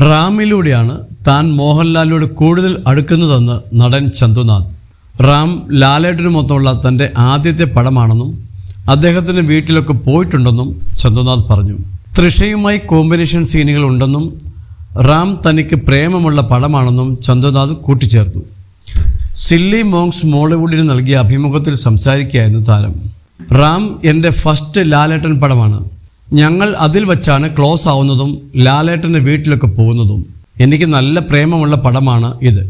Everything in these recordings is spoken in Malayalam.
റാമിലൂടെയാണ് താൻ മോഹൻലാലിനോട് കൂടുതൽ അടുക്കുന്നതെന്ന് നടൻ ചന്തുനാഥ്. റാം ലാലേട്ടനുമൊത്തമുള്ള തൻ്റെ ആദ്യത്തെ പടമാണെന്നും അദ്ദേഹത്തിൻ്റെ വീട്ടിലൊക്കെ പോയിട്ടുണ്ടെന്നും ചന്തുനാഥ് പറഞ്ഞു. തൃഷയുമായി കോമ്പിനേഷൻ സീനുകൾ ഉണ്ടെന്നും റാം തനിക്ക് പ്രേമമുള്ള പടമാണെന്നും ചന്തുനാഥ് കൂട്ടിച്ചേർത്തു. സില്ലി മോങ്സ് മോളിവുഡിന് നൽകിയ അഭിമുഖത്തിൽ സംസാരിക്കുകയായിരുന്നു താരം. റാം എൻ്റെ ഫസ്റ്റ് ലാലേട്ടൻ പടമാണ്. ഞങ്ങൾ അതിൽ വച്ചാണ് ക്ലോസ് ആവുന്നതും ലാലേട്ടൻ്റെ വീട്ടിലൊക്കെ പോകുന്നതും. എനിക്ക് നല്ല പ്രേമമുള്ള പടമാണ് ഇത്.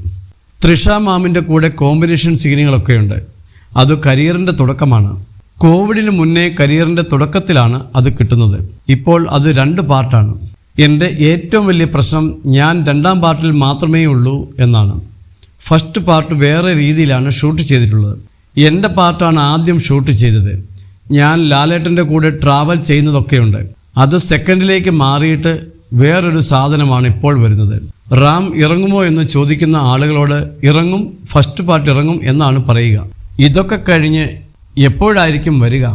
തൃഷ മാമിൻ്റെ കൂടെ കോമ്പിനേഷൻ സീനുകളൊക്കെയുണ്ട്. അത് കരിയറിൻ്റെ തുടക്കമാണ്. കോവിഡിന് മുന്നേ കരിയറിൻ്റെ തുടക്കത്തിലാണ് അത് കിട്ടുന്നത്. ഇപ്പോൾ അത് 2 പാർട്ടാണ്. എൻ്റെ ഏറ്റവും വലിയ പ്രശ്നം ഞാൻ 2ാം പാർട്ടിൽ മാത്രമേ ഉള്ളൂ എന്നാണ്. ഫസ്റ്റ് പാർട്ട് വേറെ രീതിയിലാണ് ഷൂട്ട് ചെയ്തിട്ടുള്ളത്. എൻ്റെ പാർട്ടാണ് ആദ്യം ഷൂട്ട് ചെയ്തത്. ഞാൻ ലാലേട്ടൻ്റെ കൂടെ ട്രാവൽ ചെയ്യുന്നതൊക്കെയുണ്ട്. അത് സെക്കൻഡിലേക്ക് മാറിയിട്ട് വേറൊരു സാധനമാണ് ഇപ്പോൾ വരുന്നത്. റാം ഇറങ്ങുമോ എന്ന് ചോദിക്കുന്ന ആളുകളോട് ഇറങ്ങും, ഫസ്റ്റ് പാർട്ട് ഇറങ്ങും എന്നാണ് പറയുക. ഇതൊക്കെ കഴിഞ്ഞ് എപ്പോഴായിരിക്കും വരിക,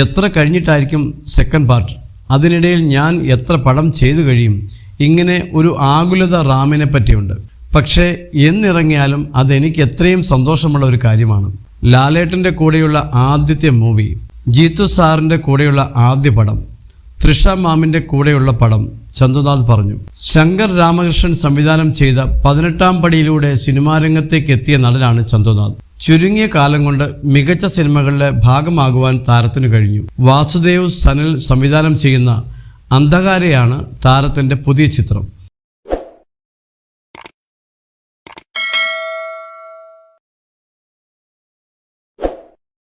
എത്ര കഴിഞ്ഞിട്ടായിരിക്കും സെക്കൻഡ് പാർട്ട്, അതിനിടയിൽ ഞാൻ എത്ര പടം ചെയ്തു കഴിയും, ഇങ്ങനെ ഒരു ആകുലത റാമിനെ പറ്റിയുണ്ട്. പക്ഷേ എന്നിറങ്ങിയാലും അതെനിക്ക് എത്രയും സന്തോഷമുള്ള ഒരു കാര്യമാണ്. ലാലേട്ടൻ്റെ കൂടെയുള്ള ആദ്യത്തെ മൂവി, ജീത്തു സാറിൻ്റെ കൂടെയുള്ള ആദ്യ പടം, തൃഷ മാമിൻ്റെ കൂടെയുള്ള പടം, ചന്തുനാഥ് പറഞ്ഞു. ശങ്കർ രാമകൃഷ്ണൻ സംവിധാനം ചെയ്ത 18ാം പടിയിലൂടെ സിനിമാ രംഗത്തേക്ക് എത്തിയ നടനാണ് ചന്തുനാഥ്. ചുരുങ്ങിയ കാലം കൊണ്ട് മികച്ച സിനിമകളുടെ ഭാഗമാകുവാൻ താരത്തിന് കഴിഞ്ഞു. വാസുദേവ് സനൽ സംവിധാനം ചെയ്യുന്ന അന്ധകാരയാണ് താരത്തിൻ്റെ പുതിയ ചിത്രം.